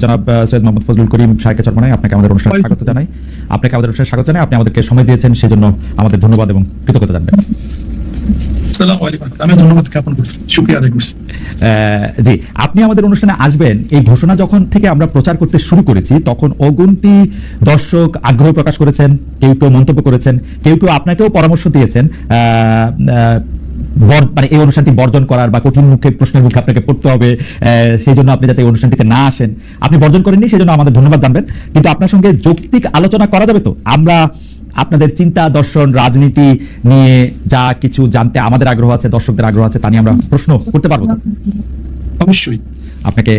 জনাব সৈয়দ মোহাম্মদ ফজলুল করিম শাহেকে চরমনাই, আপনাকে আমাদের অনুষ্ঠানে স্বাগত জানাই। আপনি আমাদেরকে সময় দিয়েছেন, সেজন্য আমাদের ধন্যবাদ এবং কৃতজ্ঞতা জানাবেন। আমি ধন্যবাদ জ্ঞাপন করছি, শুকরিয়া আদায় করছি। জি, আপনি আমাদের অনুষ্ঠানে আসবেন এই ঘোষণা যখন থেকে আমরা প্রচার করতে শুরু করেছি, তখন অগুন্তি দর্শক আগ্রহ প্রকাশ করেছেন, কেউ কেউ মন্তব্য করেছেন, কেউ কেউ আপনাকেও পরামর্শ দিয়েছেন মানে এই অনুষ্ঠানটি বর্জন করার বা কঠিন প্রশ্নের মুখে আপনাকে পড়তে হবে, সেই জন্য আপনি যাতে এই অনুষ্ঠানটিতে না আসেন। আপনি বর্জন করেননি, সেই জন্য আমাদের ধন্যবাদ জানবেন। কিন্তু আপনার সঙ্গে যৌক্তিক আলোচনা করা যাবে তো? আমরা আপনাদের চিন্তা, দর্শন, রাজনীতি নিয়ে যা কিছু জানতে আমাদের আগ্রহ আছে, দর্শকদের আগ্রহ আছে, তা নিয়ে আমরা প্রশ্ন করতে পারবো তো? অবশ্যই। আপনাকে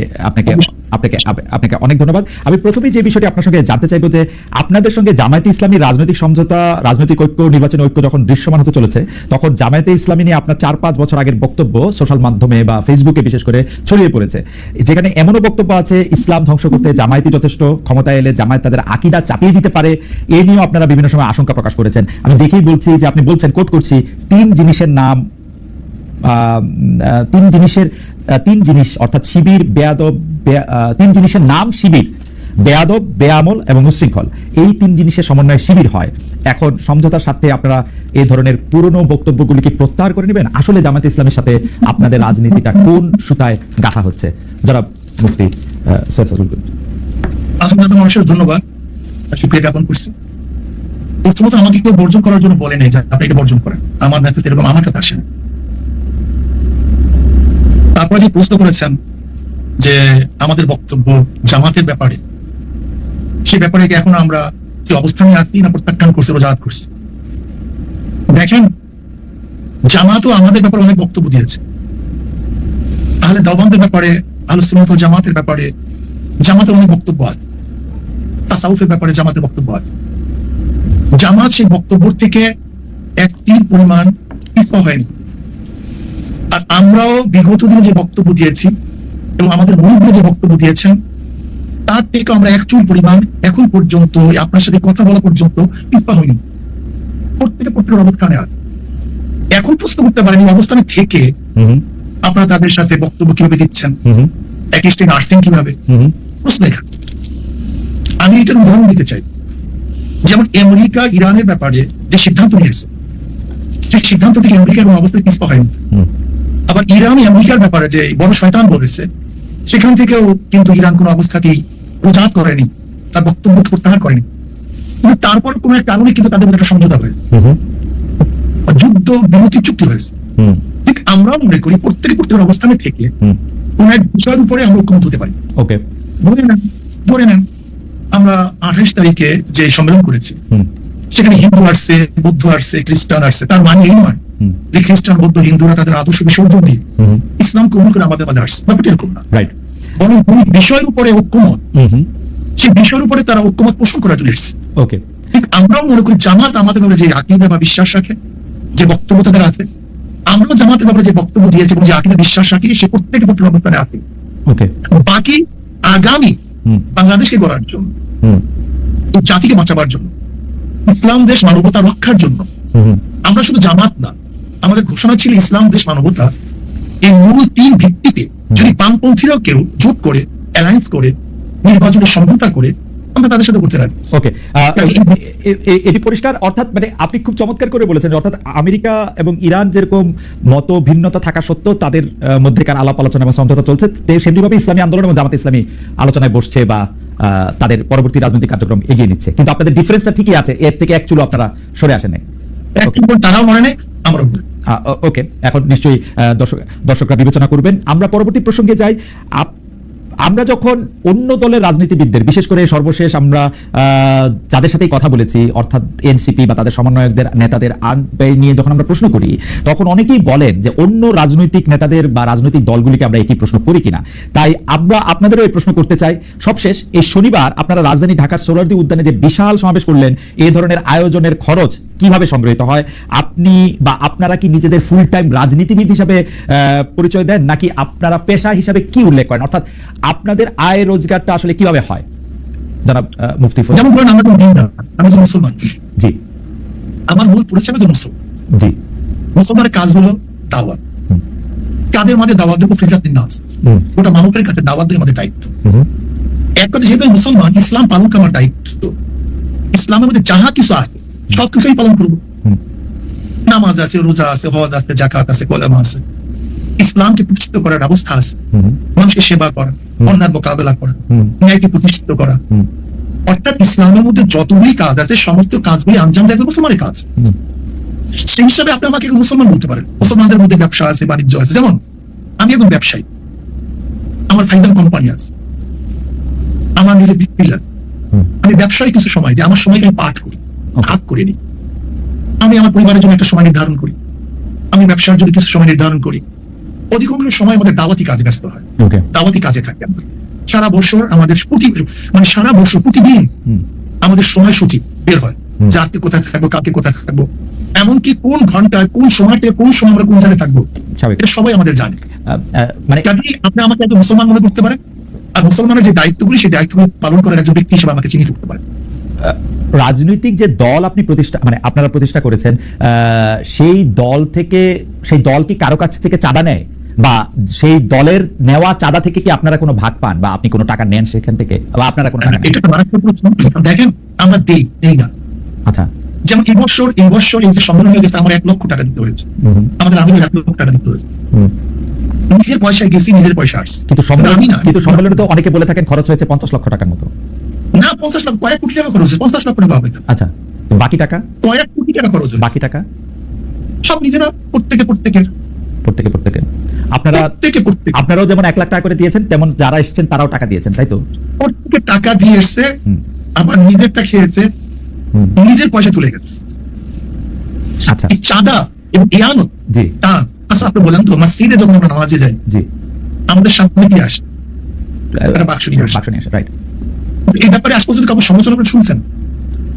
অনেক ধন্যবাদ। আমি প্রথমেই যে বিষয়টি আপনার সঙ্গে জানতে চাইবো যে আপনাদের সঙ্গে জামায়াতে ইসলামী রাজনৈতিক সমঝোতা, রাজনৈতিক ঐক্য, নির্বাচনী ঐক্য যখন দৃশ্যমান হতে চলেছে, তখন জামায়াতে ইসলামী নিয়ে আপনার 4-5 বছর আগের বক্তব্য সোশ্যাল মাধ্যমে বা ফেসবুকে বিশেষ করে ছড়িয়ে পড়েছে, যেখানে এমনও বক্তব্য আছে ইসলাম ধ্বংস করতে জামায়াতি যথেষ্ট, ক্ষমতায় এলে জামায়াত তাদের আকীদা চাপিয়ে দিতে পারে, এই নিয়েও আপনারা বিভিন্ন সময় আশঙ্কা প্রকাশ করেছেন। আমি দেখেই বলছি যে আপনি বলছেন, কোট করছি, তিন জিনিস অর্থাৎ শিবির, বেয়াদব, তিন জিনিসের নাম শিবির: বেয়াদব, বেআমল এবং উচ্ছৃঙ্খল। এই তিন জিনিসের সমন্বয়ে শিবির হয়। এখন সমঝোতার সাথে আপনারা এই ধরনের পুরনো বক্তব্যগুলিকে প্রত্যাহার করে নেবেন? আসলে জামায়াতে ইসলামের সাথে আপনাদের রাজনীতিটা কোন সুতায় গাঁথা হচ্ছে? জনাব মুফতি সৈয়দ ফজলুল করিম। আলহামদুলিল্লাহ, মানুষের ধন্যবাদ, শুকরিয়া জ্ঞাপন করছি। প্রথমত আমাকে কেউ বর্জন করার জন্য বলে নেই যে আপনি এটা বর্জন করেন, আমার মেসেজ এরকম আমার কাছে আসেন। তারপরে যে প্রশ্ন করেছেন যে আমাদের বক্তব্য জামাতের ব্যাপারে, সে ব্যাপারে কি এখন আমরা কি অবস্থানে আছি না প্রত্যাখ্যান করছি, রোজাত করছি? দেখেন, জামাতও আমাদের ব্যাপারে অনেক বক্তব্য দিয়েছে। তাহলে দেওবন্দের ব্যাপারে, আহলে সুন্নাত ওয়াল জামাতের ব্যাপারে জামাতের অনেক বক্তব্য আছে। তাসাউফের ব্যাপারে জামাতের বক্তব্য আছে। জামাত সেই বক্তব্য থেকে এক তিল পরিমাণ পিছপা হয়নি। আর আমরাও বিগত দিনে যে বক্তব্য দিয়েছি এবং আমাদের মুরব্বী যে বক্তব্য দিয়েছেন, তার থেকে আমরা এক চুল পরিমাণ এখন পর্যন্ত আপনার সাথে কথা বলা পর্যন্ত পিছপা হইনি। প্রত্যেকের অবস্থানে আছে। এখন প্রশ্ন করতে পারেন এই অবস্থানে থেকে আপনারা তাদের সাথে বক্তব্য কিভাবে দিচ্ছেন, এক স্টেজে আসছেন কিভাবে, প্রশ্ন এখানে। আমি এটার উদাহরণ দিতে চাই। যেমন আমেরিকা ইরানের ব্যাপারে যে সিদ্ধান্ত নিয়েছে, সেই সিদ্ধান্ত থেকে আমেরিকা এবং অবস্থায় পিছপা হয়নি। আবার ইরান আমেরিকার ব্যাপারে যে বড় শয়তান বলেছে, সেখান থেকেও কিন্তু ইরান কোন অবস্থাতেই রোজাত করেনি, তার বক্তব্য প্রত্যাহার করেনি। কিন্তু তারপর কোন এক কারণে কিন্তু তাদের মধ্যে একটা সমঝোতা হয়েছে, যুদ্ধ বিরতি চুক্তি হয়েছে। ঠিক আমরাও মনে করি প্রত্যেকের অবস্থানে থেকে কোন এক বিষয়ের উপরে আমরা ঐক্যমত হতে পারি। ধরে নেন আমরা 28 তারিখে যে সম্মেলন করেছি, সেখানে হিন্দু আসছে, বৌদ্ধ আসছে, খ্রিস্টান আসছে। তার মানে এই নয় যে খ্রিস্টান, বৌদ্ধ, হিন্দুরা তাদের আদর্শ বিসর্জন দিয়ে ইসলাম কবুল করে আমাদের মাঝে আসছে, ব্যাপারটা এরকম না। বরং বিষয়ের উপরে ঐক্যমত, সেই বিষয়ের উপরে তারা ঐক্যমত পোষণ করার জন্য এসেছে। ঠিক আমরাও মনে করি জামাত আমাদের ব্যাপারে যে আকীদা বা বিশ্বাস রাখে, যে বক্তব্য তাদের আছে, আমরাও জামাতের ব্যাপারে যে বক্তব্য দিয়েছি এবং যে আকীদা বিশ্বাস রাখি, সে প্রত্যেকের অবস্থানে আছে। বাকি আগামী বাংলাদেশকে গড়ার জন্য, জাতিকে বাঁচাবার জন্য, ইসলাম দেশ মানবতা রক্ষার জন্য আমরা শুধু জামাত না, আমাদের ঘোষণা ছিল ইসলাম দেশ মানবতা। এই মূল তিন ভিত্তিতে যদি বামপন্থীরাও কেউ জোট করে, অ্যালায়েন্স করে, নির্বাচনের সমঝোতা করে, আমরা তাদের সাথে করতে রাখি। এটি পরিষ্কার। অর্থাৎ মানে আপনি খুব চমৎকার করে বলেছেন, অর্থাৎ আমেরিকা এবং ইরান যেরকম মত ভিন্নতা থাকা সত্ত্বেও তাদের মধ্যেকার আলাপ আলোচনা এবং সমঝোতা চলছে, সেমনিভাবে ইসলামী আন্দোলন এবং জামাত ইসলামী আলোচনায় বসছে বা তাদের পরবর্তী রাজনৈতিক কার্যক্রম এগিয়ে নিচ্ছে। কিন্তু আপনাদের ডিফারেন্সটা ঠিকই আছে, এর থেকে এক চুলো আপনারা সরে আসেন নাই। তারাও মনে নেই, আমরা ওকে। এখন নিশ্চয়ই দর্শকরা বিবেচনা করবেন। আমরা পরবর্তী প্রসঙ্গে যাই। আমরা যখন অন্য দলের রাজনীতিবিদদের, বিশেষ করে সর্বশেষ আমরা যাদের সাথেই কথা বলেছি, অর্থাৎ এনসিপি বা তাদের সমন্বয়কদের, নেতাদের ব্যয় নিয়ে যখন আমরা প্রশ্ন করি, তখন অনেকেই বলেন যে অন্য রাজনৈতিক নেতাদের বা রাজনৈতিক দলগুলিকে আমরা একই প্রশ্ন করি কিনা। তাই আমরা আপনাদেরও এই প্রশ্ন করতে চাই। সবশেষ এই শনিবার আপনারা রাজধানী ঢাকার সোহরাওয়ার্দী উদ্যানে যে বিশাল সমাবেশ করলেন, এই ধরনের আয়োজনের খরচ কিভাবে সংগৃহীত হয়? আপনি বা আপনারা কি নিজেদের ফুল টাইম রাজনীতিবিদ হিসাবে পরিচয় দেন, নাকি আপনারা পেশা হিসাবে কি উল্লেখ করেন? অর্থাৎ আপনাদের আয় রোজগারটা আসলে কিভাবে হয়? জনাব মুফতি ফজল। যেমন ধরেন আমি যে মুসলমান, জি, আমার মূল পরিচয় যে মুসলমান। জি, মুসলমানের কাজ হলো দাওয়াত। কাদের মাঝে দাওয়াত দেবো? ফিজাতিন নাস, গোটা মানবের কাছে দাওয়াত দেওয়া আমাদের দায়িত্ব। এক কথা যেহেতু আমি মুসলমান, ইসলাম পালন করার দায়িত্ব, ইসলামের মধ্যে যাহা কিছু আছে সবকিছুই পালন করবো। হুম, নামাজ আছে, রোজা আছে, হজ আছে, জাকাত আছে, কলেমা আছে, ইসলামকে প্রতিষ্ঠিত করার ব্যবস্থা আছে, হুম, মানুষকে সেবা করা, অন্যায় মোকাবেলা করা, হুম, ন্যায়কে প্রতিষ্ঠিত করা। হুম, অর্থাৎ ইসলামের মধ্যে যতগুলি কাজ আছে সমস্ত কাজগুলি আঞ্জাম দেয় মুসলমানের কাজ। হুম, সেই হিসাবে আপনি আমাকে একজন মুসলমান বলতে পারেন। মুসলমানদের মধ্যে ব্যবসা আছে, বাণিজ্য আছে। যেমন আমি একজন ব্যবসায়ী, আমার ফাইজান কোম্পানি আছে, আমার নিজের বিক্রি আছে, হুম, আমি ব্যবসায়ী কিছু সময় দিই, আমার সময়কে আমি পাঠ করি, Okay. ভাগ করে নিই। আমি আমার পরিবারের জন্য একটা সময় নির্ধারণ করি, আমি ব্যবসার জন্য কিছু সময় নির্ধারণ করি। অধিকাংশ সময় আমাদের দাওয়াতি কাজে ব্যস্ত হয়, ওকে, দাওয়াতি কাজে থাকি আমরা। সারা বছর আমাদের মানে সারা বছর প্রতিদিন হুম, আমাদের সময়সূচি বের হয় হুম। যে আজকে কোথায় থাকবো, কালকে কোথায় থাকবো, এমনকি কোন ঘন্টায় কোন সময় থেকে কোন সময় আমরা কোন জায়গায় থাকবো, স্বাভাবিক। এটা সবাই আমাদের জানে। মানে কাজে আপনি আমাকে একজন মুসলমান মনে করতে পারেন, আর মুসলমানের যে দায়িত্বগুলি সেই দায়িত্বগুলি পালন করার একজন ব্যক্তি হিসেবে আমাকে চিহ্নিত করতে পারেন। রাজনৈতিক যে দল আপনি প্রতিষ্ঠা মানে আপনারা প্রতিষ্ঠা করেছেন, সেই দল থেকে, সেই দল কি কারো কাছ থেকে চাঁদা নেয়, বা সেই দলের নেওয়া চাঁদা থেকে কি আপনারা কোনো ভাগ পান, বা আপনি কোনো টাকা নেন সেখান থেকে, বা আপনারা কোনো টাকা নেন? এটা তো মারাত্মক প্রশ্ন। দেখেন, আমরা দেই না। আচ্ছা, যেমন এই বছর এই যে সম্মেলন হয়ে গেছে, আমার 1 লক্ষ টাকা দিতে হয়েছে, হুম, আমাদের আমির 1 লক্ষ টাকা দিতে হয়েছে। হুম। নিজের পয়সায় গেছি, নিজের পয়সা আসছে। কিন্তু আমি না, কিন্তু সম্মেলনে তো অনেকে বলে থাকেন খরচ হয়েছে 50 লক্ষ টাকার মতো। না, 50 লাখ, কয়েক কোটি টাকা খরচ হয়েছে, 50 লক্ষ টাকা হবে না। আচ্ছা, তো বাকি টাকা, কয়েক কোটি টাকা খরচ হয়েছে। বাকি টাকা সব নিজেরা প্রত্যেকে প্রত্যেকে আপনারা প্রত্যেকে আপনারাও যেমন 1 লাখ টাকা করে দিয়েছেন, তেমন যারা এসেছেন তারাও টাকা দিয়েছেন, তাই তো? প্রত্যেকে টাকা দিয়ে এসছে, হুম, আবার নিজেরটা খেয়েছে, হুম। নিজের পয়সা তুলে গেছে। আচ্ছা, এই চাঁদা এবং এয়ানত জি, তা, আচ্ছা আপনি বলেন তো, মসজিদে যখন আমরা নামাজে যাই, জি, আমাদের সামনে কি আসে? একটা বাক্স নিয়ে আসে। বাক্স নিয়ে আসে, রাইট। এই ব্যাপারে আজ পর্যন্ত কাউকে সমালোচনা করে শুনছেন?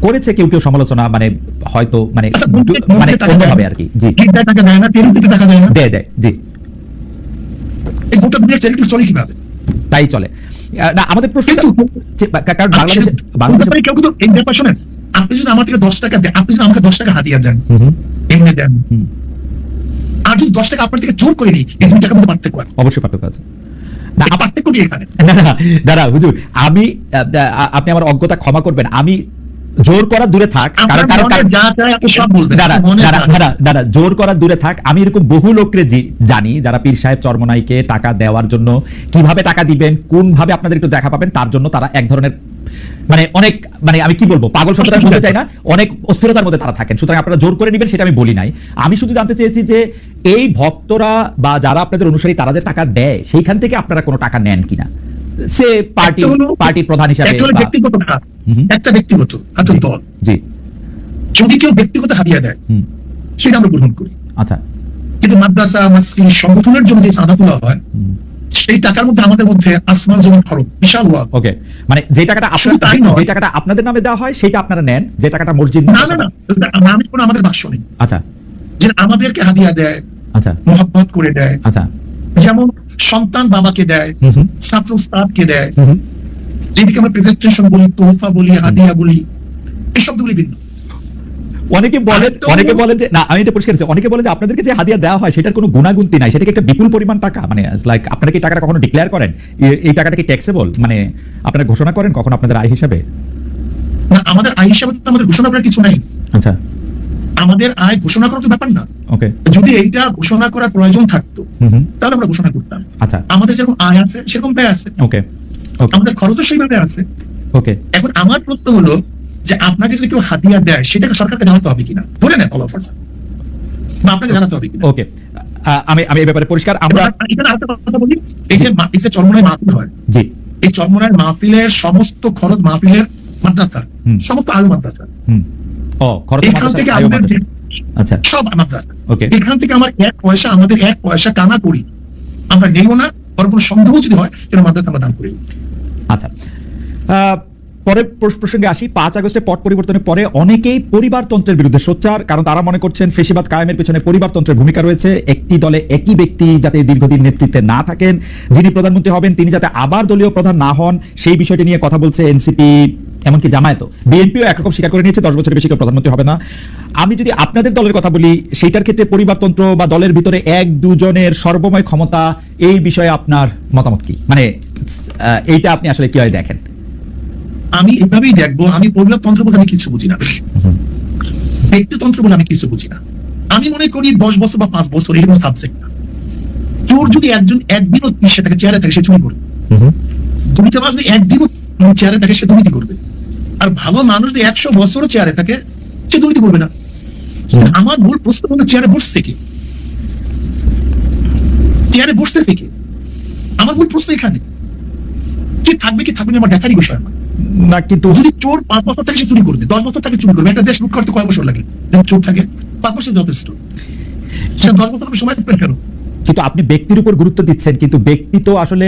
করেছে কেউ কেউ সমালোচনা, মানে হয়তো মানে আচ্ছা, বলতে মানে টাকা অন্যভাবে দেয় আর কি। জি, না, টাকা দেয় না, তেরোটিতে টাকা দেয় না। দেয়, জি, এই গোটা দুনিয়ার চ্যারিটি চলে কিভাবে? তাই চলে। না, আমাদের প্রশ্ন, কিন্তু কারণ বাংলাদেশে ব্যাপারে কেউ কিন্তু এই ব্যাপার শোনেন, আপনি যদি আমার থেকে 10 টাকা দেন, আপনি যদি আমাকে 10 টাকা হাতিয়ে দেন, হুম, হুম, এমনি দেন, হুম, আর যদি 10 টাকা আপনার থেকে জোর করে নিই, এই 2 টাকার মধ্যে পার্থক্য আছে। অবশ্যই পার্থক্য আছে। না, এই পার্থক্য কি এখানে? না, না, দাঁড়া হুজুর, আমি আপনি আমার অজ্ঞতা ক্ষমা করবেন, আমি জোর করা দূরে থাক, আপনার মনে যা চায় আপনি সব বলবেন। দাঁড়া, মনে দাঁড়া, যা চায়। দাঁড়া, দাঁড়া, জোর করা দূরে থাক, আমি এরকম বহু লোককে জানি যারা পীর সাহেব চরমনাইকে টাকা দেওয়ার জন্য কিভাবে টাকা দিবেন, কোন ভাবে আপনাদের একটু দেখা পাবেন, তার জন্য তারা এক ধরনের মানে অনেক, মানে আমি কি বলবো, পাগল শব্দটা বলতে চাই না, অনেক অস্থিরতার মধ্যে তারা থাকেন। সুতরাং আপনারা জোর করে নেবেন সেটা আমি বলি নাই। আমি শুধু জানতে চেয়েছি যে এই ভক্তরা বা যারা আপনাদের অনুসারী তারা যে টাকা দেয়, সেইখান থেকে আপনারা কোনো টাকা নেন কিনা, সে পার্টির প্রধান হিসাবে একটা হলো বা- ব্যক্তিগত হাত, হুম। একটা ব্যক্তিগত একটা জি, দল। জি, যদি কেউ ব্যক্তিগত হাদিয়া দেয়, হুম, সেটা আমরা গ্রহণ করি। আচ্ছা, কিন্তু মাদ্রাসা, মসজিদ, সংগঠনের জন্য যে চাঁদা তোলা হয়, হুম, সেই টাকার মধ্যে আমাদের মধ্যে আসমান জমিন ফরক, বিশাল ওয়াল। ওকে, মানে যে টাকাটা শুধু তাই নয়। যে টাকাটা আপনাদের নামে দেওয়া হয় সেটা আপনারা নেন, যে টাকাটা মসজিদ, না না না, আমি কোনো আমাদের বাক্স নেই, আচ্ছা, যে আমাদেরকে হাদিয়া দেয়, আচ্ছা, মোহাব্বত করে দেয়। আচ্ছা, যেমন সন্তান বাবাকে দেয়, হুম, হুম, ছাত্র উস্তাদকে দেয়, হুম, হুম। যেটিকে আমরা প্রেজেন্টেশন বলি, তোহফা বলি, হাদিয়া বলি, এই শব্দগুলি ভিন্ন। অনেকে বলেন যে, না আমি এটা পরিষ্কার করছি, অনেকে বলে যে আপনাদেরকে যে হাদিয়া দেওয়া হয় সেটার কোনো গুণাগুন্তি নাই, সেটাকে একটা বিপুল পরিমাণ টাকা, মানে লাইক আপনারা কি টাকাটা কখনো ডিক্লেয়ার করেন, এই টাকাটা কি ট্যাক্সেবল, মানে আপনারা ঘোষণা করেন কখন আপনাদের আয় হিসাবে? না, আমাদের আয় হিসাবে তো আমাদের ঘোষণা করার কিছু নাই। আচ্ছা, আমাদের আয় ঘোষণা করার তো ব্যাপার না। ওকে, যদি এইটা ঘোষণা করার প্রয়োজন থাকতো, হুম, হুম, তাহলে আমরা ঘোষণা করতাম। আচ্ছা, আমাদের যেরকম আয় আছে সেরকম ব্যয় আছে, ওকে, ওকে, আমাদের খরচও সেইভাবে আছে। ওকে, এখন আমার প্রশ্ন হলো যে আপনাকে যদি কেউ হাদিয়া দেয়, সেটাকে সরকারকে জানাতে হবে কিনা, ধরে নেন অল অফার, বা আপনাকে জানাতে হবে কিনা। ওকে, আমি এই ব্যাপারে পরিষ্কার, আমরা এখানে আরেকটা কথা বলি, এই যে চরমোনাই মাহফিল হয়, জি, এই চরমোনাই মাহফিলের সমস্ত খরচ মাহফিলের মাদ্রাসা, হুম। সমস্ত আয়ু মাদ্রাসা, হুম, ও খরচ এখান থেকে আয়ু আমাদের মাদ্রাসা। আচ্ছা, সব মাদ্রাসা, ওকে, এখান থেকে আমাদের এক পয়সা কানা করি আমরা নেইও না, বরং কোনো সন্দেহ যদি হয় সেটা মাদ্রাসা আমরা দান করি। আচ্ছা, পরের প্রসঙ্গে আসি। 5 আগস্টে পট পরিবর্তনের পরে অনেকেই পরিবারতন্ত্রের বিরুদ্ধে সোচ্চার, কারণ তারা মনে করছেন ফেসিবাদ কায়েমের পেছনে পরিবারতন্ত্রের ভূমিকা রয়েছে। একটি দলে একই ব্যক্তি যাতে দীর্ঘদিন নেতৃত্বে না থাকেন, যিনি প্রধানমন্ত্রী হবেন তিনি যাতে আবার দলীয় প্রধান না হন, সেই বিষয়টি নিয়ে কথা বলছে এনসিপি, এমনকি জামায়াতও। বিএনপিও একরকম স্বীকার করে নিয়েছে 10 বছরের বেশি কেউ প্রধানমন্ত্রী হবে না। আমি যদি আপনাদের দলের কথা বলি, সেইটার ক্ষেত্রে পরিবারতন্ত্র বা দলের ভিতরে 1-2 জনের সর্বময় ক্ষমতা, এই বিষয়ে আপনার মতামত কি, মানে এইটা আপনি আসলে কিভাবে দেখেন? আমি এভাবেই দেখবো, আমি পরিবারতন্ত্র বলে আমি কিছু বুঝি না, ব্যক্তিতন্ত্র বলে আমি কিছু বুঝি না। আমি মনে করি 10 বছর বা 5 বছর এরকম সাবজেক্ট না। চোর যদি একদিনও সেটাকে চেয়ারে থাকে সে চুরি করবে, দুর্নীতিবাজ যদি একদিনও চেয়ারে থাকে সে দুর্নীতি করবে, আর ভালো মানুষ যদি 100 বছরও চেয়ারে থাকে সে দুর্নীতি করবে না। আমার মূল প্রশ্ন হলো চেয়ারে বসছে কি, চেয়ারে বসতেছে কি? আমার মূল প্রশ্ন এখানে, কি থাকবে কি থাকবে না আমার দেখারই বিষয় না। না কিন্তু যদি চোর 5 বছর থেকে সে চুরি করবে, 10 বছর থেকে চুরি করবে, একটা দেশ লুট করতে কয় বছর লাগে? যদি চোর থাকে 5 বছর যথেষ্ট, সে 10 বছর সময় থাকবে কেন? কিন্তু আপনি ব্যক্তির উপর গুরুত্ব দিচ্ছেন, কিন্তু ব্যক্তি তো আসলে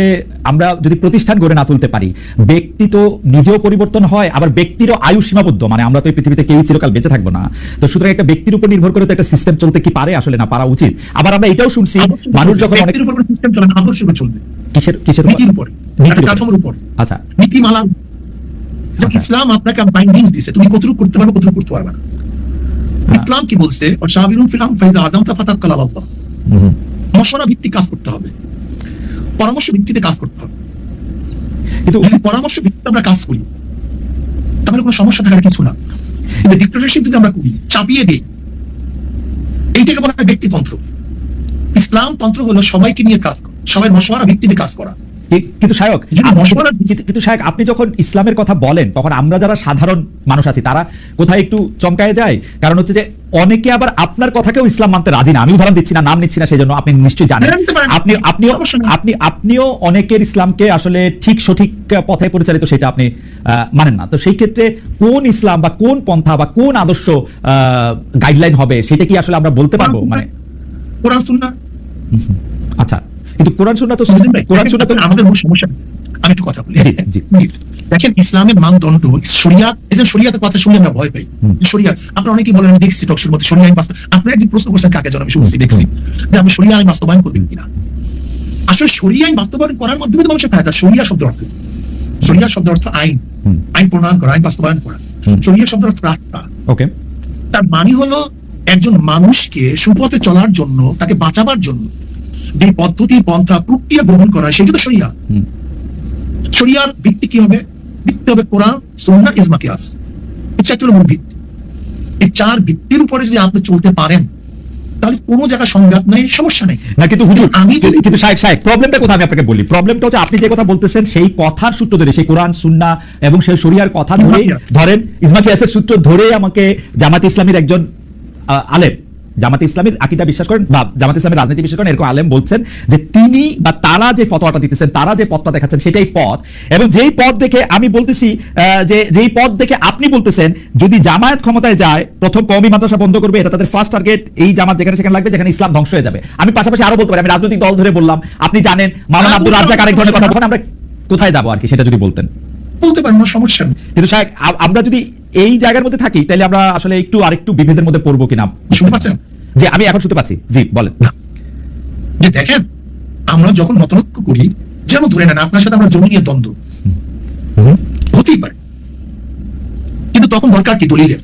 আমরা যদি প্রতিষ্ঠান গড়ে না তুলতে পারি, ব্যক্তি তো নিজেও পরিবর্তন হয়, আবার ব্যক্তিরও আয়ু সীমাবদ্ধ, মানে আমরা তো এই পৃথিবীতে কেউই চিরকাল বেঁচে থাকবো না। তো সুতরাং একটা ব্যক্তির উপর নির্ভর করে তো একটা সিস্টেম চলতে কি পারে? আসলে না, পারা উচিত। আবার আমরা এটাও শুনছি মানুষ যখন অনেক ব্যক্তির উপর কোনো সিস্টেম চলে না, আদর্শের উপর চলবে। কিসের কিসের নীতির উপর, নীতির একটা উপর। কাঠামোর উপর, আচ্ছা নীতিমালা। যেমন আচ্ছা। ইসলাম আপনাকে বাইন্ডিংস দিছে, তুমি কতটুকু করতে পারবে কতটুকু করতে পারবে না। ইসলাম কি বলছে? ওয়াশাবিরুন ফিল আমরি ফাইযা আযামতা ফাতাওয়াক্কাল আলাল্লাহ। মশওয়ারা ভিত্তিক কাজ করতে হবে, পরামর্শ ভিত্তিতে কাজ করতে হবে। কিন্তু যদি পরামর্শ ভিত্তিতে আমরা কাজ করি তাহলে কোনো সমস্যা থাকার কিছু না। কিন্তু ডিক্টেটরশিপ যদি আমরা করি, চাপিয়ে দিই, এইটাকে বলা হয় ব্যক্তিতন্ত্র। ইসলাম তন্ত্র হলো সবাইকে নিয়ে কাজ করা, সবাই মশওয়ারা ভিত্তিতে কাজ করা। কিন্তু শায়ক যদি মশওয়ারা কিন্তু শায়ক আপনি যখন ইসলামের কথা বলেন তখন আমরা যারা সাধারণ মানুষ আছি তারা কোথায় একটু চমকায় যায়। কারণ হচ্ছে যে অনেকে আবার আপনার কথাকেও ইসলাম মানতে রাজি না। আমি উদাহরণ দিচ্ছি না, নাম নিচ্ছি না, সেই জন্য আপনি নিশ্চয়ই জানেন। আপনিও অনেকের ইসলামকে আসলে ঠিক সঠিক পথে পরিচালিত সেটা আপনি মানেন না। তো সেই ক্ষেত্রে কোন ইসলাম বা কোন পন্থা বা কোন আদর্শ গাইডলাইন হবে সেটা কি আসলে আমরা বলতে পারবো? মানে কোরআন সুন্নাহ। আচ্ছা, কিন্তু কোরআন সুন্নাহ তো আমাদের মূল সমস্যা। আমি একটু কথা বলি। জি, জি। দেখেন ইসলামের মানদণ্ড শরিয়াত, এই যে শরিয়াতের কথা শুনলে আমরা ভয় পাই। শরিয়াত, আপনারা অনেকেই বলেন আমি দেখছি টকশোর মধ্যে শরিয়া আইন বাস্তব। আপনারা একদিন প্রশ্ন করছেন কাকে যেন, আমি শুনছি দেখছি যে আপনি শরিয়া আইন বাস্তবায়ন করবেন কিনা। আসলে শরিয়া আইন বাস্তবায়ন করার মাধ্যমে তো মানুষের ফায়দা। শরিয়া শব্দ অর্থ, শরিয়া শব্দ অর্থ আইন, আইন প্রণয়ন করা, আইন বাস্তবায়ন করা। শরিয়া শব্দ অর্থ রাস্তা। ওকে, তার মানে হলো একজন মানুষকে সুপথে চলার জন্য, তাকে বাঁচাবার জন্য যে পদ্ধতি পন্থা প্রক্রিয়া গ্রহণ করা, সেটা তো শরিয়া। শরিয়ার ভিত্তি কি হবে? ভিত্তি হবে কোরআন, সুন্নাহ, ইজমা, কিয়াস। এই চারটি মূল ভিত্তি। এই 4 ভিত্তির উপরে যদি আপনি চলতে পারেন তাহলে কোনো জায়গায় সংঘাত নাই, সমস্যা নেই। না কিন্তু হুজুর, আমি কিন্তু শায়েখ প্রবলেমটা কোথায় আমি আপনাকে বলি। প্রবলেমটা হচ্ছে আপনি যে কথা বলতেছেন সেই কথার সূত্র ধরে, সেই কোরআন সুন্নাহ এবং সেই শরিয়ার কথা ধরে, ধরেন ইজমা কিয়াসের সূত্র ধরে আমাকে জামাত ইসলামীর একজন আলেম, জামাতে ইসলামের আকীদা বিশ্বাস করেন বা জামাতে ইসলামের রাজনীতি বিশ্বাস করেন এরকম আলেম বলছেন যে তিনি বা তারা যে ফতোয়াটা দিতেছেন, তারা যে পথটা দেখাচ্ছেন সেটাই পথ। এবং যেই পথ দেখে আমি বলতেছি যে যেই পথ দেখে আপনি বলতেছেন যদি জামায়াত ক্ষমতায় যায় প্রথম কওমি মাদ্রাসা বন্ধ করবে, এটা তাদের ফার্স্ট টার্গেট। এই জামাত যেখানে সেখানে লাগবে যেখানে ইসলাম ধ্বংস হয়ে যাবে। আমি পাশাপাশি আরো বলতে পারি, আমি রাজনৈতিক দল ধরে বললাম, আপনি জানেন মাওলানা আব্দুর রাজ্জাক আরেক ধরনের কথা বলেন। আমরা কোথায় যাবো আর কি সেটা যদি বলতেন। বলতে পারেন, কোনো সমস্যা নেই। কিন্তু শায়েখ আমরা যদি এই জায়গার মধ্যে থাকি তাহলে আমরা আসলে একটু আরেকটু বিভেদের মধ্যে পড়বো কিনা। শুনতে পাচ্ছেন? যে আমি এখন শুনতে পাচ্ছি, জি বলেন। যে দেখেন আমরা যখন মতৈক্য করি, যেমন ধরে নেন আপনার সাথে আমরা জমি নিয়ে দ্বন্দ্ব হতেই পারে, কিন্তু তখন দরকার কি দলিলের।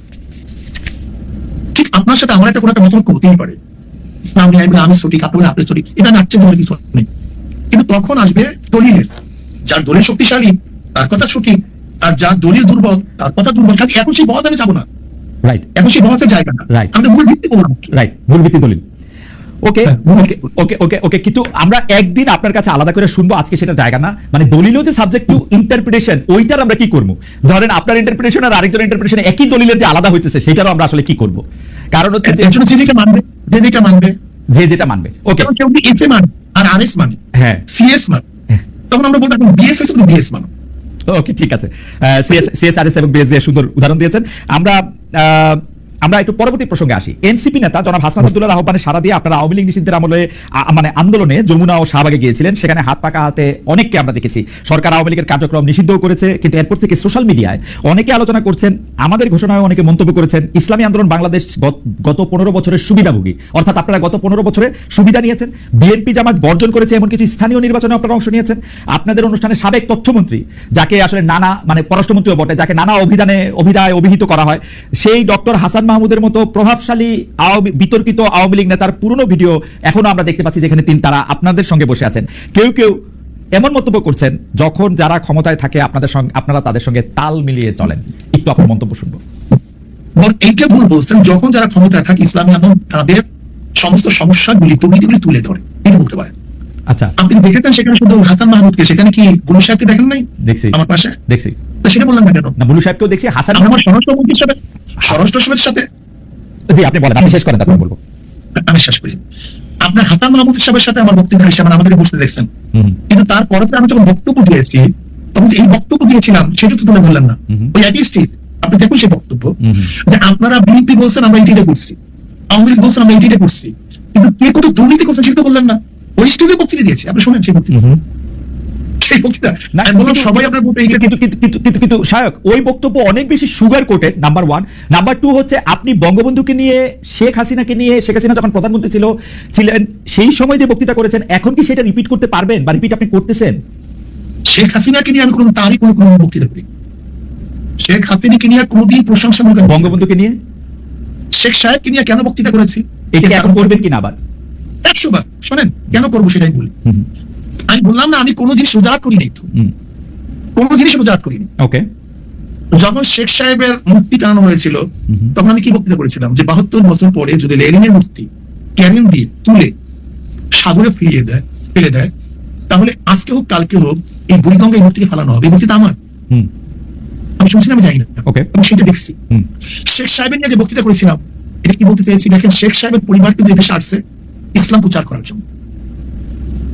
ঠিক আপনার সাথে আমার একটা কোনো একটা মতৈক্য হতেই পারে, ইসলাম নিয়ে আমি সঠিক, আপনি বলেন আপনি সঠিক, এটা নাচছে বলে কিছু নেই। কিন্তু তখন আসবে দলিলের, যার দলিল শক্তিশালী তার কথা সঠিক, আর যার দলিল দুর্বল তার কথা দুর্বল। কাজে এখন সেই বহতে আমি যাবো না, রাইট, এখন সেই বহতে যাইবে না। Right. আমরা মূল ভিত্তি বললাম, রাইট, মূল ভিত্তি দলিল। ওকে ওকে ওকে ওকে ওকে কিন্তু আমরা একদিন আপনার কাছে আলাদা করে শুনবো, আজকে সেটা জায়গা না। মানে দলিলও যে সাবজেক্ট টু ইন্টারপ্রিটেশন, ওইটার আমরা কি করবো? ধরেন আপনার ইন্টারপ্রিটেশন আর আরেকজনের ইন্টারপ্রিটেশন একই দলিলের যে আলাদা হইতেছে সেটারও আমরা আসলে কি করবো? কারণ হচ্ছে যে একজন যে যেটা মানবে, যে যেটা মানবে, যে যেটা মানবে। ওকে, যেমন কেউ এফ এ মানে আর আর এস মানে, হ্যাঁ সিএস মানে, তখন আমরা বলবো বিএস হয়েছে তুমি বিএস মানো। ওকে ঠিক আছে, সিএসআরএস এবং বিএস দিয়ে সুন্দর উদাহরণ দিয়েছেন। আমরা একটু পরবর্তী প্রসঙ্গে আসি। এনসিপি নেতা জনাব হাসনাত আব্দুল্লাহর আহ্বানে সাড়া দিয়ে আপনারা আওয়ামী লীগ নিষিদ্ধের আমলে মানে আন্দোলনে যমুনা ও শাহবাগে গিয়েছিলেন। সেখানে হাত পাকা হাতে অনেককে আমরা দেখেছি। সরকার আওয়ামী লীগের কার্যক্রম নিষিদ্ধও করেছে, কিন্তু এরপর থেকে সোশ্যাল মিডিয়ায় অনেকে আলোচনা করছেন, আমাদের ঘোষণায় অনেকে মন্তব্য করেছেন ইসলামী আন্দোলন বাংলাদেশ গত 15 বছরের সুবিধাভোগী, অর্থাৎ আপনারা গত 15 বছরে সুবিধা নিয়েছেন। বিএনপি জামাত বর্জন করেছে, এমন কিছু স্থানীয় নির্বাচনে আপনারা অংশ নিয়েছেন। আপনাদের অনুষ্ঠানে সাবেক তথ্যমন্ত্রী, যাকে আসলে নানা মানে পররাষ্ট্রমন্ত্রীও বটে, যাকে নানা অভিধায় অভিহিত করা হয়, সেই ডক্টর হাসান মাহমুদের মতো প্রভাবশালী বিতর্কিত আওয়ামী লীগ নেতার পুরনো ভিডিও এখনো আমরা দেখতে পাচ্ছি, যেখানে তারা আপনাদের সঙ্গে বসে আছেন। কেউ কেউ এমন মন্তব্য করছেন যখন যারা ক্ষমতায় থাকে আপনাদের সঙ্গে আপনারা তাদের সঙ্গে তাল মিলিয়ে চলেন। একটু আপনার মন্তব্য শুনবো। এইটা ভুল বলছেন, যখন যারা ক্ষমতায় থাকে ইসলামী আন্দোলন তাদের সমস্ত সমস্যাগুলি দুর্নীতিগুলি তুলে ধরে, এটা বলতে পারেন। আচ্ছা, আপনি দেখেছেন সেখানে শুধু হাসান মাহমুদকে, সেখানে কি গুরু সাহেবকে দেখেন নাই দেখছি আমার পাশে? দেখছি তো সেটা বললাম না কেন? না, বুলু সাহেবকেও দেখছি, হাসান আমার স্বরাষ্ট্রমন্ত্রীর সাথে, স্বরাষ্ট্রের সাথে জি আপনি বলেন, আপনি শেষ করেন তারপর বলবো। আমি শেষ করি। আপনার হাসান মাহমুদ সাহেবের সাথে আমার বক্তব্য হিসেবে আমাদেরকে বসতে দেখছেন, কিন্তু তারপরে আমি যখন বক্তব্য দিয়েছি তখন যে এই বক্তব্য দিয়েছিলাম সেটা তো তুলে ধরলেন না। ওই একই স্টেজ আপনি দেখুন সেই বক্তব্য, যে আপনারা বিএনপি বলছেন আমরা এইটা করছি, আওয়ামী লীগ বলছেন আমরা এইটা করছি, কিন্তু কে কত দুর্নীতি করছেন সেটা তো বললেন না। ওই স্টেজে বক্তৃতা দিয়েছে, আপনি শোনেন সেই বক্তৃতা। সেই বক্তৃতা না, আমি বললাম সবাই আপনার বলতে এইটা কিন্তু শায়ক ওই বক্তব্য অনেক বেশি সুগার কোটেড, নাম্বার 1। নাম্বার 2 হচ্ছে আপনি বঙ্গবন্ধুকে নিয়ে, শেখ হাসিনাকে নিয়ে, শেখ হাসিনা যখন প্রধানমন্ত্রী ছিলেন সেই সময় যে বক্তৃতা করেছেন, এখন কি সেটা রিপিট করতে পারবেন বা রিপিট আপনি করতেছেন? শেখ হাসিনাকে নিয়ে আমি কোনো তারই কোনো বক্তৃতা করি, শেখ হাসিনাকে নিয়ে কোনোদিন প্রশংসামূলক, বঙ্গবন্ধুকে নিয়ে, শেখ সাহেবকে নিয়ে কেন বক্তৃতা করেছি এটা এখন করবেন কিনা আবার? 100 বার শোনেন কেন করবো সেটাই বলি। আমি বললাম না আমি কোনো জিনিস উজাড় করিনি, তো কোনো জিনিস উজাড় করিনি। ওকে, যখন শেখ সাহেবের মূর্তি টানানো হয়েছিল তখন আমি কি বক্তৃতা করেছিলাম, যে 72 বছর পরে যদি লেনিনের মূর্তি ক্যারিং দিয়ে তুলে সাগরে ফেলে দেয় তাহলে আজকে হোক কালকে হোক এই বুড়িগঙ্গা এই মূর্তিকে ফেলানো হবে। এই মূর্তিটা আমার, আমি শুনছি না, আমি জানি না, আমি সেটা দেখছি। শেখ সাহেবের নিয়ে যে বক্তৃতা করেছিলাম এটা কি বলতে চেয়েছি, দেখেন শেখ সাহেবের পরিবার কিন্তু এদেশে আসছে ইসলাম প্রচার করার জন্য।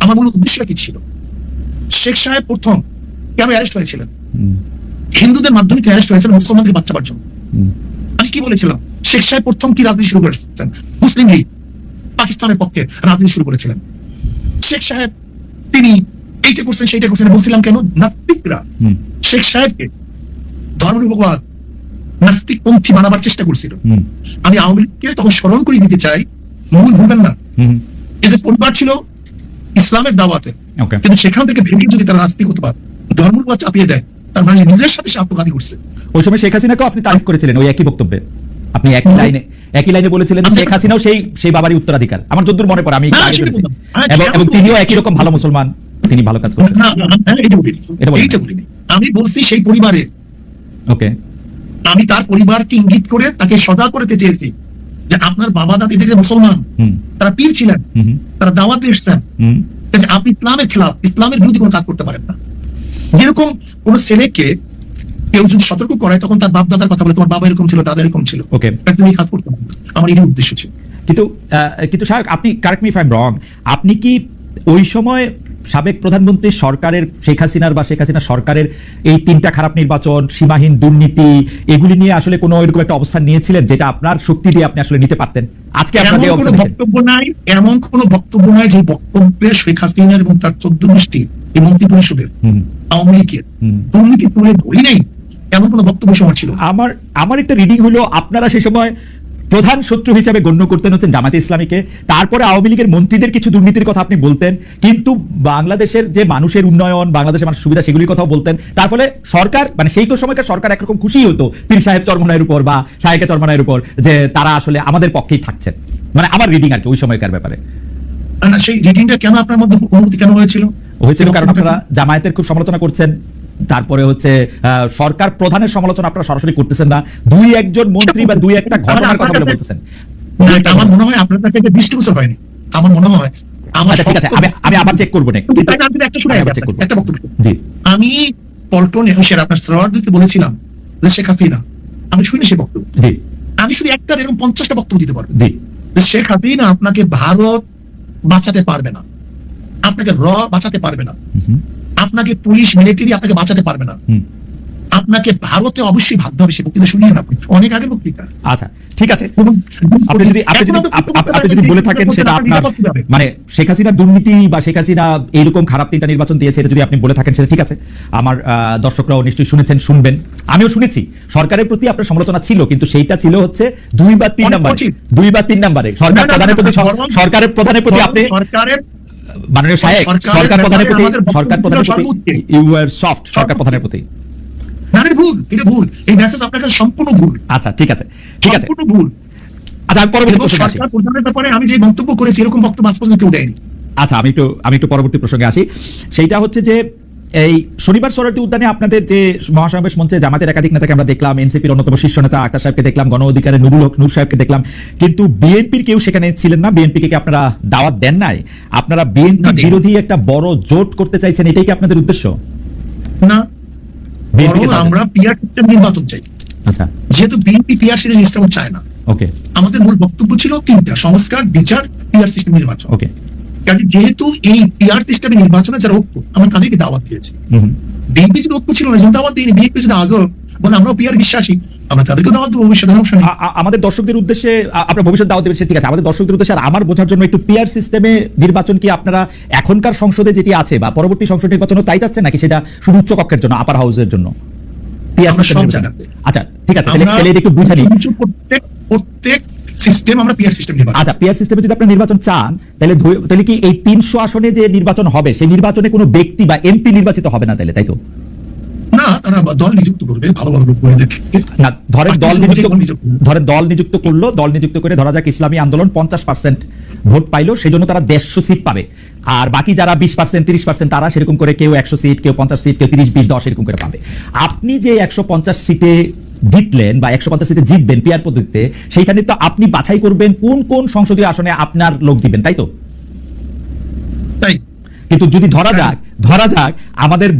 আমার মূল উদ্দেশ্যটা কি ছিল, শেখ সাহেব প্রথম কেন অ্যারেস্ট হয়েছিলেন? হিন্দুদের মাধ্যমে অ্যারেস্ট হয়েছিলেন মুসলমানদের বাঁচাবার জন্য। আমি কি বলেছিলাম, শেখ সাহেব প্রথম কি রাজনীতি শুরু করেছেন? মুসলিম লীগ পাকিস্তানের পক্ষে রাজনীতি শুরু করেছিলেন। শেখ সাহেব তিনি এইটা করছেন সেইটা করছেন বলছিলাম কেন, নাস্তিকরা শেখ সাহেবকে ধর্মনিরপেক্ষবাদ নাস্তিকপন্থী বানাবার চেষ্টা করছিল। আমি আওয়ামী লীগকে তখন স্মরণ করে দিতে চাই, মূল ভুলবেন না, এদের পরিবার ছিল ইসলামের দাওয়াতে, কিন্তু সেখান থেকে ভেঙে যদি তারা নাস্তিক হতে পারে, ধর্মনিরপেক্ষ চাপিয়ে দেয়, তার মানে নিজের সাথে সে আত্মঘাতী করছে। ওই সময় শেখ হাসিনাকেও আপনি তারিফ করেছিলেন ওই একই বক্তব্যে, আপনি একই লাইনে বলেছিলেন শেখ হাসিনাও সেই বাবারই উত্তরাধিকার। আমার যতদূর মনে পড়ে, আমি এবং তিনিও একই রকম ভালো মুসলমান, তিনি ভালো কাজ করছেন। আমি বলছি সেই পরিবারের, ওকে, আমি তার পরিবারকে ইঙ্গিত করে তাকে সজাগ করতে চেয়েছি যে আপনার বাবা দাদি থেকে মুসলমান, তারা পীর ছিলেন, তারা দাওয়াতে এসেছেন, আপনি ইসলামের খেলাফ, ইসলামের বিরুদ্ধে কোনো কাজ করতে পারেন না। যেরকম কোন ছেলেকে কেউ যদি সতর্ক করায় তখন তার বাপ দাদার কথা বলে, তোমার বাবা এরকম ছিল, দাদা এরকম ছিল, তুমি কাজ করতে পারবে। আমার এই উদ্দেশ্য ছিল। কিন্তু সাহেব আপনি correct me if I am রং, আপনি কি ওই সময় সাবেক প্রধানমন্ত্রী সরকারের, শেখ হাসিনার বা শেখ হাসিনা সরকারের এই 3টা খারাপ নির্বাচন, সীমাহীন দুর্নীতি, এগুলি নিয়ে আসলে কোনো এরকম একটা অবস্থান নিয়েছিলেন যেটা আপনার শক্তি দিয়ে আপনি আসলে নিতে পারতেন? আজকে আপনার যে বক্তব্য নাই, এমন কোন বক্তব্য নাই যে বক্তব্যে শেখ হাসিনা এবং তার 14 গোষ্ঠী এই মন্ত্রী পরিষদের আওয়ামী লীগের দুর্নীতি তুলে ধরি নাই, এমন কোন বক্তব্য সময় ছিল। আমার একটা রিডিং হলো আপনারা সেই সময় প্রধান শত্রু হিসেবে গণ্য করতেন হচ্ছেন জামাতে ইসলামীকে, তারপরে আওয়ামী লীগের মন্ত্রীদের কিছু দুর্নীতির কথা আপনি বলতেন, কিন্তু বাংলাদেশের যে মানুষের উন্নয়ন, বাংলাদেশের মানুষের সুবিধা, সেগুলির কথাও বলতেন। তার ফলে সরকার, মানে সেই সময়কার সরকার একরকম খুশি হতো পীর সাহেব চরমনায়ের উপর বা শাহেকে চরমনায়ের উপর, যে তারা আসলে আমাদের পক্ষেই থাকছেন। মানে আমার রিডিং আর কি ওই সময়কার ব্যাপারে। সেই রিডিংটা কেন আপনার মধ্যে অনুভূতি কেন হয়েছিল? কারণ আপনারা জামায়াতের খুব সমালোচনা করছেন, তারপরে হচ্ছে সরকার প্রধানের সমালোচনা আপনারা সরাসরি করতেছেন না, 2-1 মন্ত্রী বা 2-1টা ঘটনার কথা বলে বলতেছেন। আমার মনে হয় আপনার কাছে একটা দৃষ্টিগোচর হয়নি, আমার মনে হয়। ঠিক আছে, আমি আবার চেক করবো না। আমি পল্টনে আপনার সরোয়ার দিতে বলেছিলাম যে শেখ হাসিনা, আমি শুনি সে বক্তব্য, আমি শুধু একটা এরকম 50টা বক্তব্য দিতে পারবো যে শেখ হাসিনা আপনাকে ভারত বাঁচাতে পারবে না, আপনাকে বাঁচাতে পারবে না, আপনাকে পুলিশ মিলিটারি আপনাকে বাঁচাতে পারবে না, আপনাকে ভারতে অবশ্যই ভাবতে হবে। সে বক্তৃতা শুনিয়ে আপনি অনেক আগের বক্তৃতা। আচ্ছা ঠিক আছে, আপনি যদি বলে থাকেন সেটা আপনার, মানে শেখ হাসিনার দুর্নীতি বা শেখ হাসিনা এইরকম খারাপ 3টা নির্বাচন দিয়েছে, এটা যদি আপনি বলে থাকেন সেটা ঠিক আছে। আমার দর্শকরাও নিশ্চয়ই শুনেছেন, শুনবেন, আমিও শুনেছি। সরকারের প্রতি আপনার সমালোচনা ছিল, কিন্তু সেইটা ছিল হচ্ছে 2 বা 3 নাম্বারে সরকারের প্রধানের প্রতি আপনি মাননীয় সাহেব, সরকার প্রধানের প্রতি ইউ আর সফট, সরকার প্রধানের প্রতি। ভুল, এটা ভুল, এই মেসেজ আপনার কাছে সম্পূর্ণ ভুল। আচ্ছা ঠিক আছে, সম্পূর্ণ ভুল। আচ্ছা আমি পরবর্তী প্রশ্নে আসি। সরকার প্রধানের ব্যাপারে আমি যে বক্তব্য করেছি এরকম বক্তব্য আজ পর্যন্ত কেউ দেয়নি। আচ্ছা, আমি একটু পরবর্তী প্রসঙ্গে আসি। সেইটা হচ্ছে যে এই শনিবার সরোয়ার্দী উদ্যানে আপনাদের যে মহাসমাবেশ মঞ্চে জামাতের একাধিক নেতাকে আমরা দেখলাম, এনসিপির অন্যতম শীর্ষ নেতা আক্তার সাহেবকে দেখলাম, গণ অধিকারের নুরুল হক নূর সাহেবকে দেখলাম, কিন্তু বিএনপির কেউ সেখানে ছিলেন না। বিএনপিকে কি আপনারা দাওয়াত দেন নাই? আপনারা বিএনপি বিরোধী একটা বড় জোট করতে চাইছেন, এটাই কি আপনাদের উদ্দেশ্য? না, BNP কে বরং দাওয়াত আমরা পিআর সিস্টেম নির্বাচন চাই। আচ্ছা, যেহেতু বিএনপি পিআর সিস্টেম চায় না, ওকে আমাদের মূল বক্তব্য ছিল তিনটা: সংস্কার, বিচার, পিআর সিস্টেম নির্বাচন। ওকে। কাজে যেহেতু এই পিআর সিস্টেমে নির্বাচনে যারা ঐক্য, আমরা তাদেরকে দাওয়াত দিয়েছি। বিএনপি যদি ঐক্য ছিল না, এই জন্য দাওয়াত দিইনি। বিএনপি যদি আগেও বলে আমরা পিআর বিশ্বাসী, আমরা তাদেরকে দাওয়াত দেবো, ভবিষ্যতে সমস্যা নেই। আমাদের দর্শকদের উদ্দেশ্যে আপনার ভবিষ্যৎ দাওয়াত দেবেন, ঠিক আছে। আমাদের দর্শকদের উদ্দেশ্যে আর আমার বোঝার জন্য একটু পিআর সিস্টেমে নির্বাচন কি আপনারা এখনকার সংসদে যেটি আছে বা পরবর্তী সংসদ নির্বাচনও তাই যাচ্ছে, নাকি সেটা শুধু উচ্চ কক্ষের জন্য, আপার হাউসের জন্য? পিআর আমরা সিস্টেম সব জায়গাতে। আচ্ছা, ঠিক আছে, তাহলে এটা একটু বুঝানি। প্রত্যেক সিস্টেম আমরা পিআর সিস্টেম নির্বাচন। আচ্ছা, পিআর সিস্টেমে যদি আপনারা নির্বাচন চান, তাহলে কি এই 300 আসনে যে নির্বাচন হবে, সেই নির্বাচনে কোনো ব্যক্তি বা এমপি নির্বাচিত হবে না, তাই তো? না, তারা দল নিযুক্ত করবে, ভালো ভালো লোক করে দেখে। না, ধরেন দল নিযুক্ত করলো, দল নিযুক্ত করে ধরা যাক ইসলামী আন্দোলন 50% ভোট পাইলো, সেজন্য তারা 150 সিট পাবে। আর বাকি যারা 20%, 30% তারা সেরকম করে কেউ 100 সিট, কেউ 50 সিট, কেউ 30, 20, 10 এরকম করে পাবে। আপনি যে 150 সিটে জিতলেন বা 150 সিটে জিতবেন পিআর পদ্ধতিতে, সেইখানে তো আপনি বাছাই করবেন কোন কোন সংসদীয় আসনে আপনার লোক দিবেন, তাই তো? তাই। কিন্তু যদি ধরা যাক আমাদের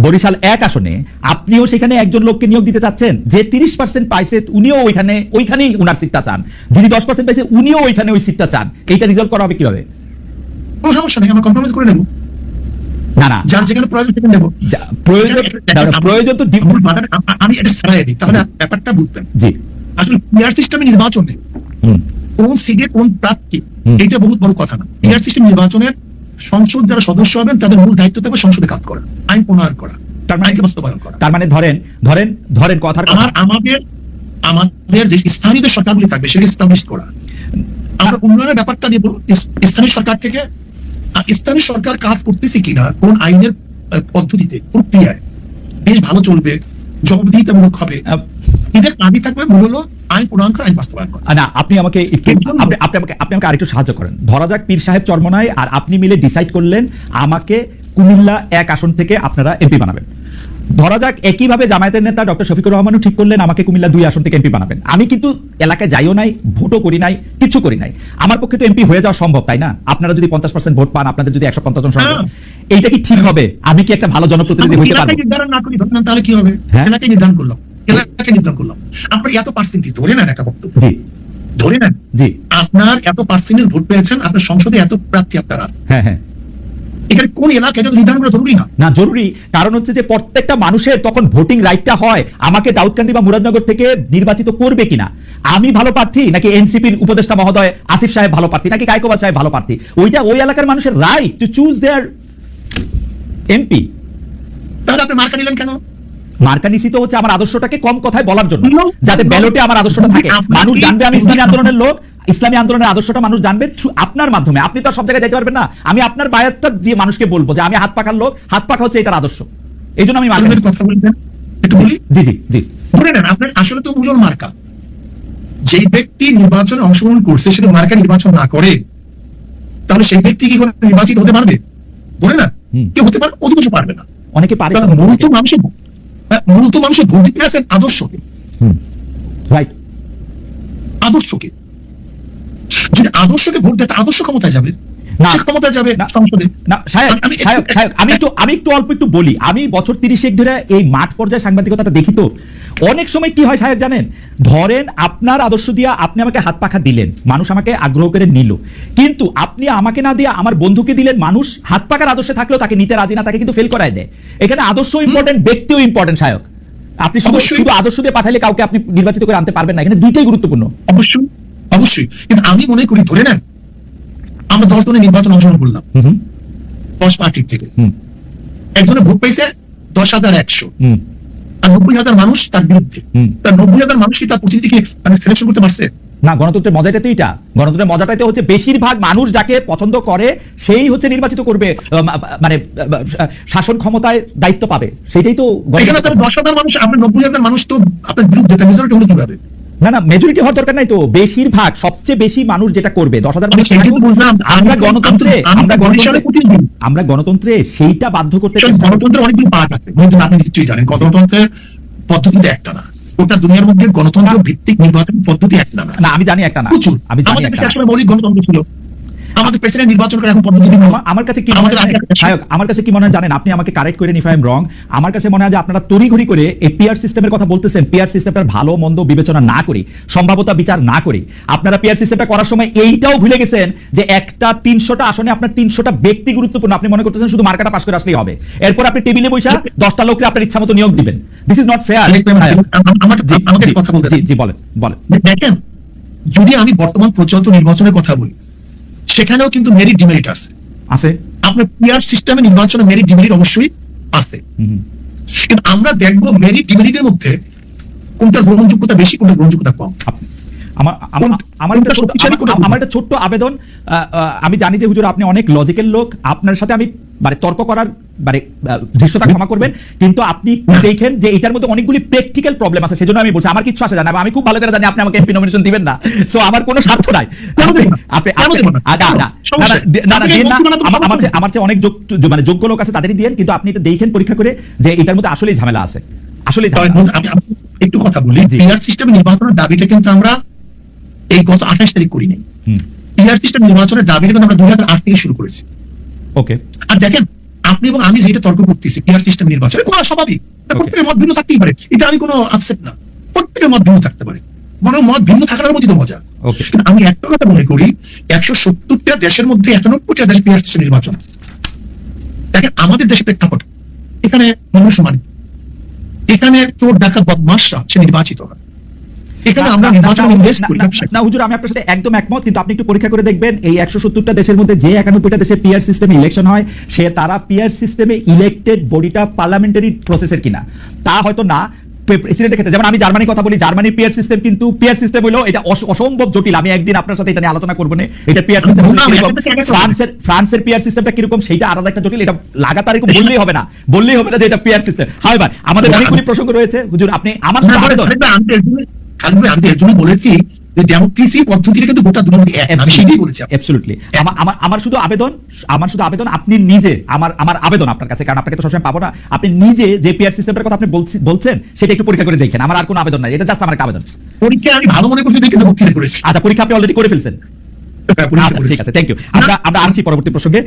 বরিশাল 1 আসনে আপনিও সেখানে একজন লোককে নিয়োগ দিতে চাচ্ছেন, যে 30% পাইছে উনিও ওইখানেই উনার সিটটা চান, যিনি 10% পাইছে উনিও ওইখানে ওই সিটটা চান, এইটা রিজলভ করা হবে কিভাবে? কোনো সমস্যা নেই, আমরা কম্প্রোমাইজ করে নেব। না, যার যেখানে প্রয়োজন সেখানে নেব। প্রয়োজন তো আমি এটা ছাড়াই দিই, তাহলে ব্যাপারটা বুঝবেন। জি, আসলে পিআর সিস্টেমে নির্বাচনে কোন সিটে কোন প্রার্থী, এটা বহুত বড় কথা না। পিআর সিস্টেম নির্বাচনের সংসদ যারা সদস্য হবেন তাদের মূল দায়িত্ব থাকবে সংসদে কাজ করা, আইন প্রণয়ন করা, আইনকে বাস্তবায়ন করা। তার মানে ধরেন কথার আমাদের যে স্থানীয় সরকারগুলি থাকবে সেটা এস্টাবলিশ করা। আমরা উন্নয়নের ব্যাপারটা নিয়ে স্থানীয় সরকার থেকে, স্থানীয় সরকার কাজ করতেছে কিনা, কোন আইনের পদ্ধতিতে, প্রক্রিয়ায় দেশ ভালো চলবে, জবাবদিহিতামূলক হবে, এদের কাজই থাকবে মূল হলো আইন প্রণয়ন করা, আইন বাস্তবায়ন করা। না, আপনি আমাকে আরেকটু সাহায্য করেন। ধরা যাক পীর সাহেব চরমনায় আর আপনি মিলে ডিসাইড করলেন আমাকে কুমিল্লা 1 আসন থেকে আপনারা এমপি বানাবেন। ধরা যাক একইভাবে জামায়াতের নেতা ডক্টর শফিকুর রহমানও ঠিক করলেন আমাকে কুমিল্লা 2 আসন থেকে এমপি বানাবেন। আমি কিন্তু এলাকায় যাইও নাই, ভোটও করি নাই, কিছু করি নাই, আমার পক্ষে তো এমপি হয়ে যাওয়া সম্ভব, তাই না? আপনারা যদি 50% ভোট পান, আপনাদের যদি 150 জন সংসদ, এইটা কি ঠিক হবে? আমি কি একটা ভালো জনপ্রতিনিধি হতে পারবো? নির্ধারণ না করি তাহলে কি হবে? এলাকায় নির্ধারণ করলাম, আপনার এত পার্সেন্টেজ ধরে নেন, একটা বক্তব্য ধরে নেন, জি, আপনার এত পার্সেন্টেজ ভোট পেয়েছেন, আপনার সংসদে এত প্রার্থী আপনার আছে। হ্যাঁ, এখানে কোন এলাকা এটা নির্ধারণ করা জরুরি না? না, জরুরি। কারণ হচ্ছে যে প্রত্যেকটা মানুষের তখন ভোটিং রাইটটা হয় আমাকে দাউদকান্দি বা মুরাদনগর থেকে নির্বাচিত করবে কিনা, আমি ভালো প্রার্থী নাকি এনসিপির উপদেষ্টা মহোদয় আসিফ সাহেব ভালো প্রার্থী নাকি কায়কোবাদ সাহেব ভালো প্রার্থী, ওইটা ওই এলাকার মানুষের right to choose there MP. তাহলে আপনি মার্কা নিলেন কেন? মার্কা নিছি তো হচ্ছে আমার আদর্শটাকে কম কথায় বলার জন্য, যাতে ব্যালটে আমার আদর্শটা থাকে, মানুষ জানবে আমি ইসলামী আন্দোলনের লোক, ইসলামী আন্দোলনের আদর্শটা মানুষ জানবে আপনার মাধ্যমে। আপনি তো সব জায়গায় যাইতে পারবেন না, আমি আপনার বায়াতটা দিয়ে মানুষকে বলবো যে আমি হাত পাকার লোক, হাত পাকা হচ্ছে এটার আদর্শ, এই জন্য আমি কথা বলবেন একটু বলি। জি জি জি, ধরে নেন আপনার আসলে তো মূল মার্কা, যেই ব্যক্তি নির্বাচনে অংশগ্রহণ করছে সেটা মার্কা নির্বাচন না করে, তাহলে সেই ব্যক্তি কি নির্বাচিত হতে পারবে? ধরে না কেউ হতে পারে, অধিকাংশ পারবে না, অনেকে পারে। মূলত মানুষের ভোট দিতে আছেন আদর্শকে, রাইট, আদর্শকে। যদি আদর্শকে ভোট দেয়, আদর্শ ক্ষমতায় যাবে, ক্ষমতায় যাবে সংসদে। আমি একটু অল্প একটু বলি, আমি বছর 30 ধরে এই মাঠ পর্যায়ে সাংবাদিকতাটা দেখি, তো অনেক সময় কি হয় সাহেব জানেন, ধরেন আপনার আদর্শ দিয়া আপনি আমাকে হাত পাখা দিলেন, মানুষ আমাকে আগ্রহ করে নিল, কিন্তু আপনি আমাকে না দিয়ে আমার বন্ধুকে দিলেন, মানুষ হাত পাখার আদর্শে থাকলেও তাকে নিতে রাজি না, তাকে কিন্তু ফেল করায় দেয়। এখানে আদর্শ ইম্পর্টেন্ট, ব্যক্তিও ইম্পর্টেন্ট সাহেব। আপনি শুধু আদর্শ দিয়ে পাঠালে কাউকে আপনি নির্বাচিত করে আনতে পারবেন না, এখানে দুইটাই গুরুত্বপূর্ণ। অবশ্যই অবশ্যই, কিন্তু আমি মনে করি ধরে নেন আমরা 10 জনের নির্বাচন অংশগ্রহণ করলাম 10 পার্টির থেকে, একজনের ভোট পাইছে 10,100, আর 90,000 মানুষ তার বিরুদ্ধে, তার 90,000 মানুষ কি তার প্রতিনিধিকে সিলেকশন করতে পারছে? না, গণতন্ত্রের মজাটা তো এটা, গণতন্ত্রের মজাটাতে হচ্ছে বেশিরভাগ মানুষ যাকে পছন্দ করে সেই হচ্ছে নির্বাচিত করবে, মানে শাসন ক্ষমতায় দায়িত্ব পাবে, সেটাই তো। 10,000 মানুষ, আপনার 90,000 মানুষ তো আপনার বিরুদ্ধে, তার মেজরিটি হলো কিভাবে? না না, মেজরিটি হওয়ার দরকার নাই তো, বেশিরভাগ সবচেয়ে বেশি মানুষ যেটা করবে 10,000 আমি সেটাই তো বললাম, আমরা গণতন্ত্রে বরিশালে প্রতিনিধি। আমরা গণতন্ত্রে সেইটা বাধ্য করতে আসলে চেষ্টা করি। গণতন্ত্রের অনেকগুলো পার্ট আছে, বন্ধু আপনি নিশ্চয়ই জানেন গণতন্ত্রের পদ্ধতি একটা না, গোটা দুনিয়ার মধ্যে গণতন্ত্র ভিত্তিক নির্বাচন পদ্ধতি একটা না। না আমি জানি একটা না, প্রচুর। আমি জানি আমাদের একটা দেশে না। আসলে মৌলিক গণতন্ত্র ছিল, আমাদের প্রেসিডেন্ট নির্বাচন করে এখন পদ্ধতি ভিন্ন। আমার কাছে কি মনে আমাদের হয় আগে একটা ছিল। নায়ক, আমার কাছে কি মনে হয় জানেন, আপনি আমাকে কারেক্ট করেন ইফ আই এম রং। আমার কাছে মনে হয় যে আপনারা তড়িঘড়ি করে এই পিআর সিস্টেমের কথা বলতেছেন, পিআর সিস্টেমটার ভালো মন্দ বিবেচনা না করে, সম্ভাব্যতা বিচার না করে আপনারা পিআর সিস্টেমটা করার সময় এইটাও ভুলে গেছেন যে একটা 300টা আসনে আপনার 300টা ব্যক্তি গুরুত্বপূর্ণ। আপনি মনে করতেছেন শুধু মার্কাটা পাস করে আসলেই হবে, এরপর আপনি টেবিলে বসে 10টা লোককে আপনার ইচ্ছা মতো নিয়োগ দিবেন। This is not fair. আমাকে কথা বলতে জি জি বলেন বলেন। দেখেন, যদি আমি বর্তমান প্রচলিত নির্বাচনের কথা বলি, সেখানেও কিন্তু মেরিট ডিমেরিট আছে। আছে। আপনার পিআর সিস্টেমে নির্বাচনে মেরিট ডিমেরিট অবশ্যই আছে, কিন্তু আমরা দেখবো মেরিট ডিমেরিটের মধ্যে কোনটার গ্রহণযোগ্যতা বেশি, কোনটার গ্রহণযোগ্যতা কম। আমার একটা ছোট্ট আবেদন, আমি জানি যে হুজুর আপনি অনেক লজিক্যাল লোক, আপনার সাথে আমি মানে তর্ক করার মানে ধৃষ্টতা ক্ষমা করবেন, কিন্তু আপনি দেখেন যে এটার মধ্যে অনেকগুলি প্র্যাকটিক্যাল প্রবলেম আছে। সেজন্য আমি বলছি আমার কিছু আসে জানা, আমি খুব ভালো করে জানি আপনি আমাকে এমপি নমিনেশন দিবেন না, সো আমার কোনো স্বার্থ নাই। আমার চেয়ে অনেক মানে যোগ্য লোক আছে, তাদেরই দিয়েন, কিন্তু আপনি এটা দেখেন পরীক্ষা করে যে এটার মধ্যে আসলেই ঝামেলা আছে, আসলে একটু কথা বলি, পিআর সিস্টেমে নির্বাচনের দাবিটা কিন্তু আমরা এই গত 28 তারিখ করি নাই। পিআর সিস্টেম নির্বাচনের দাবিটা কিন্তু আমরা 2008 থেকে শুরু করেছি। ওকে। আর দেখেন, আপনি এবং আমি যেটা তর্ক করতেছি পিআর সিস্টেম নির্বাচনে, কোনো স্বাভাবিক, প্রত্যেকের মত ভিন্ন থাকতেই পারে, এটা আমি কোনো আপসেট না, প্রত্যেকের মত ভিন্ন থাকতে পারে, বরং মত ভিন্ন থাকার মধ্যে তো মজা। আমি একটা কথা মনে করি, 170টা দেশের মধ্যে 91টা দেশে পিআর সিস্টেম নির্বাচন। দেখেন আমাদের দেশে প্রেক্ষাপট, এখানে মানুষ মানে, এখানে চোর ডাকা বদমাশরা সে নির্বাচিত হয়, এখানে আমরা নির্বাচন ইনভেস্ট করি না হুজুর, আমি আপনার সাথে একদম একমত, কিন্তু আপনি একটু পরীক্ষা করে দেখবেন এই 170টা দেশের মধ্যে যে 91টা দেশে পিআর সিস্টেমে ইলেকশন হয়, সে তারা পিআর সিস্টেমে ইলেক্টেড বডিটা পার্লামেন্টারি প্রসেসের কিনা, তা হয়তো না প্রেসিডেন্টের ক্ষেত্রে। যেমন আমি জার্মানির কথা বলি, জার্মানির পিআর সিস্টেম কিন্তু পিআর সিস্টেম হলো এটা অসম্ভব জটিল, আমি একদিন আপনার সাথে এটা নিয়ে আলোচনা করব না, এটা পিআর সিস্টেম কিরকম, ফ্রান্সের পিআর সিস্টেমটা কিরকম সেটা আলাদা একটা জটিল, এটা লাগাতার এরকম বললেই হবে না যে এটা পিআর সিস্টেম। হ্যাঁ ভাই, আমাদের অনেকগুলি প্রসঙ্গ রয়েছে হুজুর, আপনি আমার সাথে আবেদন। আমি এর জন্য বলেছি যে ডেমোক্রেসি পদ্ধতিটা কিন্তু গোটা দুনিয়া এক, আমি সেটাই বলেছি। অ্যাবসলিউটলি। আমার শুধু আবেদন আপনি নিজে, আমার আবেদন আপনার কাছে, কারণ আপনাকে তো সবসময় পাবো না, আপনি নিজে যে পিআর সিস্টেমের কথা আপনি বলছেন সেটা একটু পরীক্ষা করে দেখেন। আমার আর কোনো আবেদন নাই, এটা জাস্ট আমার একটা আবেদন। পরীক্ষা আমি ভালো মনে করছি দেখে তো বক্তৃতা করেছি। আচ্ছা, পরীক্ষা আপনি অলরেডি করে ফেলছেন। আচ্ছা ঠিক আছে, থ্যাংক ইউ। আমরা আসছি পরবর্তী প্রসঙ্গে।